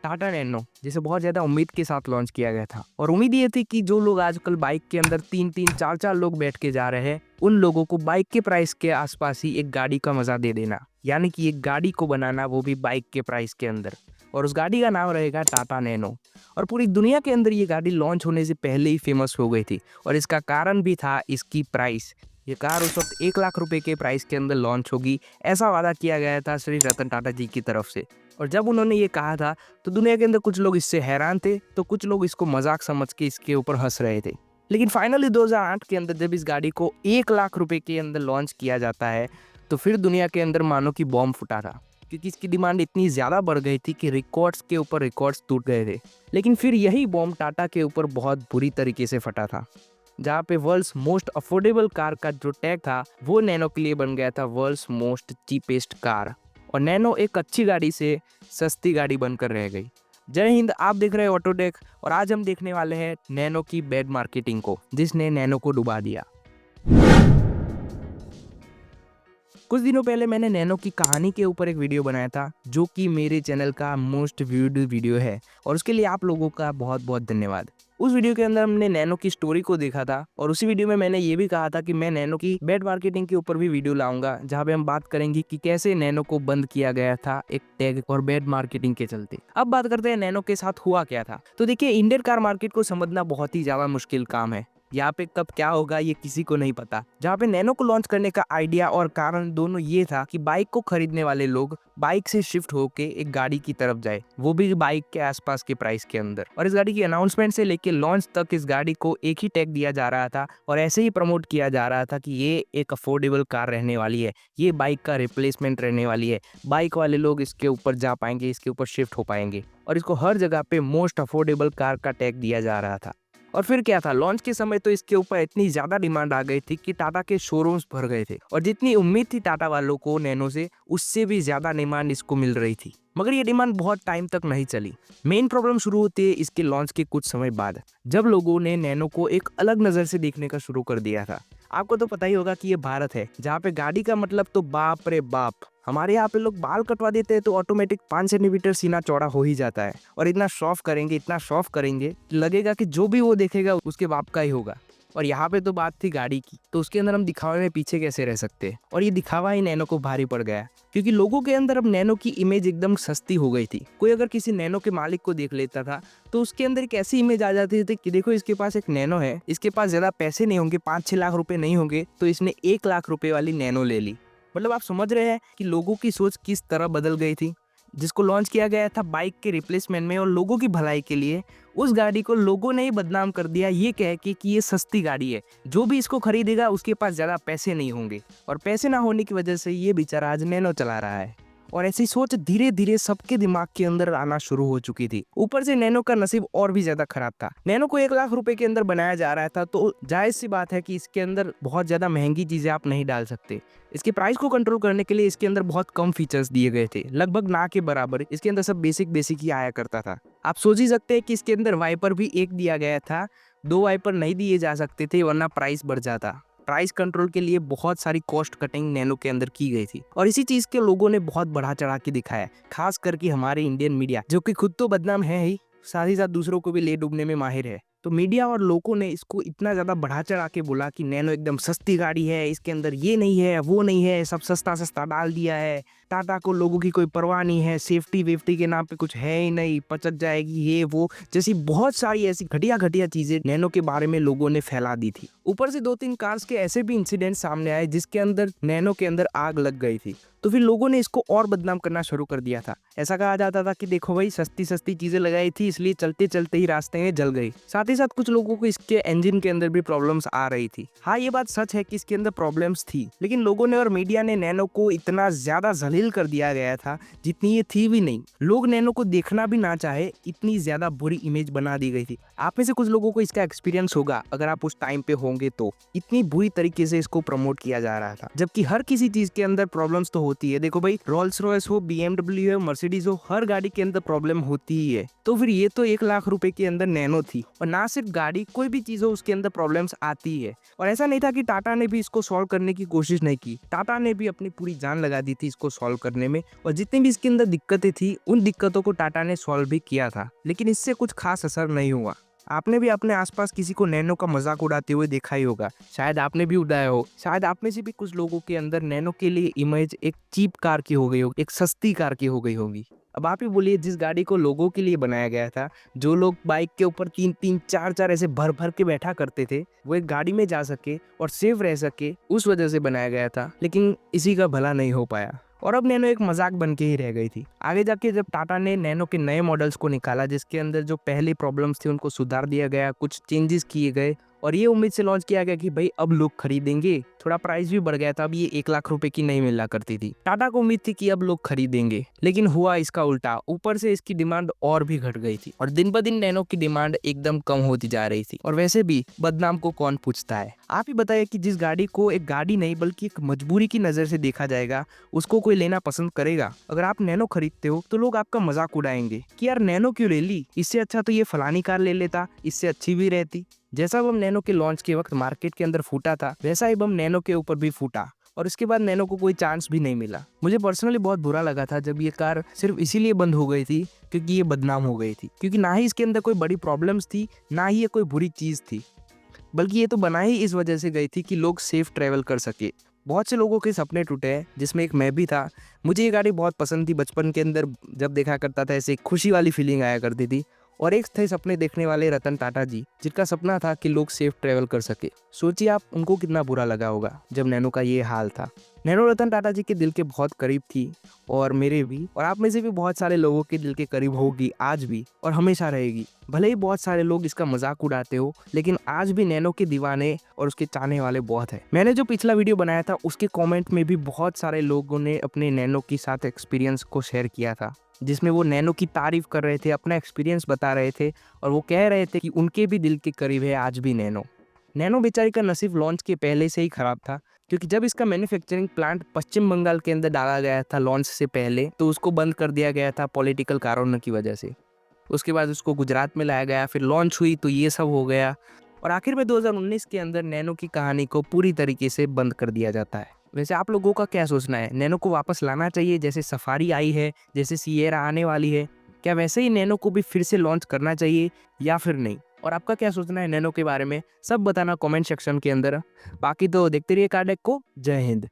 Tata nano जिसे बहुत ज़्यादा उम्मीद के साथ लॉन्च किया गया था और उम्मीद ये थी कि जो लोग आजकल बाइक के अंदर 3-3 4-4 लोग बैठ के जा रहे हैं, उन लोगों को बाइक के प्राइस के आसपास ही एक गाड़ी का मजा दे देना, यानी कि एक गाड़ी को बनाना, वो भी बाइक के प्राइस के अंदर। और उस गाड़ी का नाम रहेगा टाटा नैनो। और पूरी दुनिया के अंदर ये गाड़ी लॉन्च होने से पहले ही फेमस हो गई थी और इसका कारण भी था इसकी प्राइस। ये कार उस वक्त 1 लाख रुपए के प्राइस के अंदर लॉन्च होगी, ऐसा वादा किया गया था श्री रतन टाटा जी की तरफ से। और जब उन्होंने ये कहा था तो दुनिया के अंदर कुछ लोग इससे हैरान थे, तो कुछ लोग इसको मजाक समझ के इसके ऊपर हंस रहे थे। लेकिन फाइनली 2008 के अंदर जब इस गाड़ी को 1 लाख रुपए के अंदर लॉन्च किया जाता है, तो फिर दुनिया के अंदर मानो कि बॉम्ब फूटा था, क्योंकि इसकी डिमांड इतनी ज़्यादा बढ़ गई थी कि रिकॉर्ड्स के ऊपर रिकॉर्ड्स टूट गए थे। लेकिन फिर यही बॉम्ब टाटा के ऊपर बहुत बुरी तरीके से फटा था, जहाँ पे वर्ल्ड्स मोस्ट अफोर्डेबल कार का जो टैग था वो नैनो के लिए बन गया था वर्ल्ड्स मोस्ट चीपेस्ट कार। और नैनो एक अच्छी गाड़ी से सस्ती गाड़ी बनकर रह गई। जय हिंद, आप देख रहे हैं ऑटोडेक और आज हम देखने वाले हैं नैनो की बैड मार्केटिंग को, जिसने नैनो को डुबा दिया। कुछ दिनों पहले मैंने नैनो की कहानी के ऊपर एक वीडियो बनाया था, जो कि मेरे चैनल का मोस्ट व्यूड वीडियो है और उसके लिए आप लोगों का बहुत बहुत धन्यवाद। उस वीडियो के अंदर हमने नैनो की स्टोरी को देखा था और उसी वीडियो में मैंने ये भी कहा था कि मैं नैनो की बैड मार्केटिंग के ऊपर भी वीडियो लाऊंगा, जहाँ पे हम बात करेंगे कि कैसे नैनो को बंद किया गया था एक टैग और बैड मार्केटिंग के चलते। अब बात करते हैं नैनो के साथ हुआ क्या था। तो देखिए, इंडियन कार मार्केट को समझना बहुत ही ज्यादा मुश्किल काम है। यहाँ पे कब क्या होगा ये किसी को नहीं पता। जहाँ पे नैनो को लॉन्च करने का आइडिया और कारण दोनों ये था कि बाइक को खरीदने वाले लोग बाइक से शिफ्ट होके एक गाड़ी की तरफ जाए, वो भी बाइक के आसपास के प्राइस के अंदर। और इस गाड़ी की अनाउंसमेंट से लेके लॉन्च तक इस गाड़ी को एक ही टैग दिया जा रहा था और ऐसे ही प्रमोट किया जा रहा था कि ये एक अफोर्डेबल कार रहने वाली है, ये बाइक का रिप्लेसमेंट रहने वाली है, बाइक वाले लोग इसके ऊपर जा पाएंगे, इसके ऊपर शिफ्ट हो पाएंगे। और इसको हर जगह पे मोस्ट अफोर्डेबल कार का टैग दिया जा रहा था। और फिर क्या था, लॉन्च के समय तो इसके ऊपर इतनी ज्यादा डिमांड आ गई थी कि टाटा के शोरूम्स भर गए थे और जितनी उम्मीद थी टाटा वालों को नैनो से, उससे भी ज्यादा डिमांड इसको मिल रही थी। मगर ये डिमांड बहुत टाइम तक नहीं चली। मेन प्रॉब्लम शुरू होती है इसके लॉन्च के कुछ समय बाद, जब लोगों ने नैनो को एक अलग नजर से देखने का शुरू कर दिया था। आपको तो पता ही होगा कि ये भारत है, जहाँ पे गाड़ी का मतलब तो बाप रे बाप। हमारे यहाँ पे लोग बाल कटवा देते हैं तो ऑटोमेटिक 5 सेंटीमीटर सीना चौड़ा हो ही जाता है और इतना शॉफ करेंगे, इतना शॉफ करेंगे, लगेगा कि जो भी वो देखेगा उसके बाप का ही होगा। और यहाँ पे तो बात थी गाड़ी की, तो उसके अंदर हम दिखावे में पीछे कैसे रह सकते हैं। और ये दिखावा ही नैनो को भारी पड़ गया, क्योंकि लोगों के अंदर अब नैनो की इमेज एकदम सस्ती हो गई थी। कोई अगर किसी नैनो के मालिक को देख लेता था तो उसके अंदर एक ऐसी इमेज आ जाती थी कि देखो, इसके पास एक नैनो है, इसके पास ज्यादा पैसे नहीं होंगे, 5-6 लाख रुपए नहीं होंगे, तो इसने 1 लाख रुपए वाली नैनो ले ली। मतलब आप समझ रहे हैं कि लोगों की सोच किस तरह बदल गई थी। जिसको लॉन्च किया गया था बाइक के रिप्लेसमेंट में और लोगों की भलाई के लिए, उस गाड़ी को लोगों ने ही बदनाम कर दिया ये कह के कि ये सस्ती गाड़ी है, जो भी इसको खरीदेगा उसके पास ज़्यादा पैसे नहीं होंगे। और पैसे ना होने की वजह से ये बेचारा आज नैनो चला रहा है। और ऐसी सोच धीरे धीरे सबके दिमाग के अंदर आना शुरू हो चुकी थी। ऊपर से नैनो का नसीब और भी ज्यादा खराब था। नैनो को 1 लाख रुपए के अंदर बनाया जा रहा था, तो जायज सी बात है कि इसके अंदर बहुत ज्यादा महंगी चीजें आप नहीं डाल सकते। इसके प्राइस को कंट्रोल करने के लिए इसके अंदर बहुत कम फीचर्स दिए गए थे, लगभग ना के बराबर। इसके अंदर सब बेसिक बेसिक ही आया करता था। आप सोच ही सकते हैं कि इसके अंदर वाइपर भी एक दिया गया था, 2 वाइपर नहीं दिए जा सकते थे वरना प्राइस बढ़ जाता। प्राइस कंट्रोल के लिए बहुत सारी कॉस्ट कटिंग नैनो के अंदर की गई थी और इसी चीज के लोगों ने बहुत बढ़ा चढ़ा के दिखाया, खास करके हमारे इंडियन मीडिया, जो कि खुद तो बदनाम है ही, साथ ही साथ दूसरों को भी ले डूबने में माहिर है। तो मीडिया और लोगों ने इसको इतना ज्यादा बढ़ा चढ़ा के बोला कि नैनो एकदम सस्ती गाड़ी है, इसके अंदर ये नहीं है, वो नहीं है, सब सस्ता सस्ता डाल दिया है, टाटा को लोगों की कोई परवाह नहीं है, सेफ्टी वेफ्टी के नाम पे कुछ है ही नहीं, पचक जाएगी ये वो, जैसी बहुत सारी ऐसी घटिया घटिया चीजें नैनो के बारे में लोगों ने फैला दी थी। ऊपर से 2-3 कार्स के ऐसे भी इंसिडेंट सामने आए जिसके अंदर नैनो के अंदर आग लग गई थी, तो फिर लोगों ने इसको और बदनाम करना शुरू कर दिया था। ऐसा कहा जाता था कि देखो भाई, सस्ती सस्ती चीजें लगाई थी इसलिए चलते चलते ही रास्ते में जल गई। साथ ही साथ कुछ लोगों को इसके इंजन के अंदर भी प्रॉब्लम्स आ रही थी। हाँ, ये बात सच है कि इसके अंदर प्रॉब्लम्स थी, लेकिन लोगों ने और मीडिया ने नैनो को इतना ज्यादा जलील कर दिया गया था जितनी ये थी भी नहीं। लोग नैनो को देखना भी ना चाहे, इतनी ज्यादा बुरी इमेज बना दी गई थी। आप में से कुछ लोगों को इसका एक्सपीरियंस होगा अगर आप उस टाइम पे होंगे, तो इतनी बुरी तरीके से इसको प्रमोट किया जा रहा था, जबकि हर किसी चीज के अंदर प्रॉब्लम्स तो होती है। देखो भाई, रोल्स रॉयस हो, BMW हो, मर्सिडीज हो, हर गाड़ी के अंदर प्रॉब्लम होती ही है। तो फिर ये तो 1 लाख रुपए के अंदर नैनो थी, और ना सिर्फ गाड़ी, कोई भी चीज हो उसके अंदर प्रॉब्लम्स आती ही है। और ऐसा नहीं था कि टाटा ने भी इसको सॉल्व करने की कोशिश नहीं की। टाटा ने भी अपनी पूरी जान लगा दी थी इसको सॉल्व करने में, और जितनी भी इसके अंदर दिक्कतें थी उन दिक्कतों को टाटा ने सॉल्व भी किया था, लेकिन इससे कुछ खास असर नहीं हुआ। आपने भी अपने आसपास किसी को नैनो का मजाक उड़ाते हुए देखा ही होगा, शायद आपने भी उड़ाया हो। शायद आप में से भी कुछ लोगों के अंदर नैनो के लिए इमेज एक चीप कार की हो गई होगी, एक सस्ती कार की हो गई होगी। अब आप ही बोलिए, जिस गाड़ी को लोगों के लिए बनाया गया था, जो लोग बाइक के ऊपर 3-3, 4-4 ऐसे भर भर के बैठा करते थे, वो एक गाड़ी में जा सके और सेफ रह सके, उस वजह से बनाया गया था, लेकिन इसी का भला नहीं हो पाया, और अब नैनो एक मजाक बन के ही रह गई थी। आगे जाके जब टाटा ने नैनो के नए मॉडल्स को निकाला, जिसके अंदर जो पहले प्रॉब्लम्स थी उनको सुधार दिया गया, कुछ चेंजेस किए गए, और ये उम्मीद से लॉन्च किया गया कि भाई अब लोग खरीदेंगे। थोड़ा प्राइस भी बढ़ गया था, अब ये 1 लाख रुपए की नहीं मिला करती थी। टाटा को उम्मीद थी कि अब लोग खरीदेंगे, लेकिन हुआ इसका उल्टा। ऊपर से इसकी डिमांड और भी घट गई थी, और दिन ब दिन नैनो की डिमांड एकदम कम होती जा रही थी। और वैसे भी बदनाम को कौन पूछता है। आप ही बताइए कि जिस गाड़ी को एक गाड़ी नहीं बल्कि एक मजबूरी की नजर से देखा जाएगा, उसको कोई लेना पसंद करेगा? अगर आप नैनो खरीदते हो तो लोग आपका मजाक उड़ाएंगे कि यार नैनो क्यों ले ली, इससे अच्छा तो ये फलानी कार ले लेता, इससे अच्छी भी रहती। जैसा बम नैनो के लॉन्च के वक्त मार्केट के अंदर फूटा था, वैसा ही बम नैनो के ऊपर भी फूटा, और इसके बाद नैनो को कोई चांस भी नहीं मिला। मुझे पर्सनली बहुत बुरा लगा था जब ये कार सिर्फ इसीलिए बंद हो गई थी क्योंकि ये बदनाम हो गई थी, क्योंकि ना ही इसके अंदर कोई बड़ी प्रॉब्लम्स थी, ना ही ये कोई बुरी चीज थी, बल्कि ये तो बना ही इस वजह से गई थी कि लोग सेफ ट्रेवल कर सके। बहुत से लोगों के सपने टूटे हैं, जिसमें एक मैं भी था। मुझे ये गाड़ी बहुत पसंद थी, बचपन के अंदर जब देखा करता था ऐसे खुशी वाली फीलिंग आया करती थी। और एक थे सपने देखने वाले रतन टाटा जी, जिनका सपना था कि लोग सेफ ट्रेवल कर सके। सोचिए आप, उनको कितना बुरा लगा होगा जब नैनो का ये हाल था। नैनो रतन टाटा जी के दिल के बहुत करीब थी, और मेरे भी, और आप में से भी बहुत सारे लोगों के दिल के करीब होगी आज भी, और हमेशा रहेगी। भले ही बहुत सारे लोग इसका मजाक उड़ाते हो, लेकिन आज भी नैनो के दीवाने और उसके चाहने वाले बहुत है। मैंने जो पिछला वीडियो बनाया था उसके कमेंट में भी बहुत सारे लोगों ने अपने नैनो के साथ एक्सपीरियंस को शेयर किया था, जिसमें वो नैनो की तारीफ कर रहे थे, अपना एक्सपीरियंस बता रहे थे, और वो कह रहे थे कि उनके भी दिल के करीब है आज भी नैनो। नैनो बेचारी का नसीब लॉन्च के पहले से ही खराब था, क्योंकि जब इसका मैन्युफैक्चरिंग प्लांट पश्चिम बंगाल के अंदर डाला गया था लॉन्च से पहले, तो उसको बंद कर दिया गया था पॉलिटिकल कारणों की वजह से। उसके बाद उसको गुजरात में लाया गया, फिर लॉन्च हुई तो ये सब हो गया, और आखिर में 2019 के अंदर नैनो की कहानी को पूरी तरीके से बंद कर दिया जाता है। वैसे आप लोगों का क्या सोचना है? नैनो को वापस लाना चाहिए, जैसे सफारी आई है, जैसे सिएरा आने वाली है, क्या वैसे ही नैनो को भी फिर से लॉन्च करना चाहिए या फिर नहीं? और आपका क्या सोचना है नैनो के बारे में, सब बताना कमेंट सेक्शन के अंदर। बाकी तो देखते रहिए कार डेक को। जय हिंद।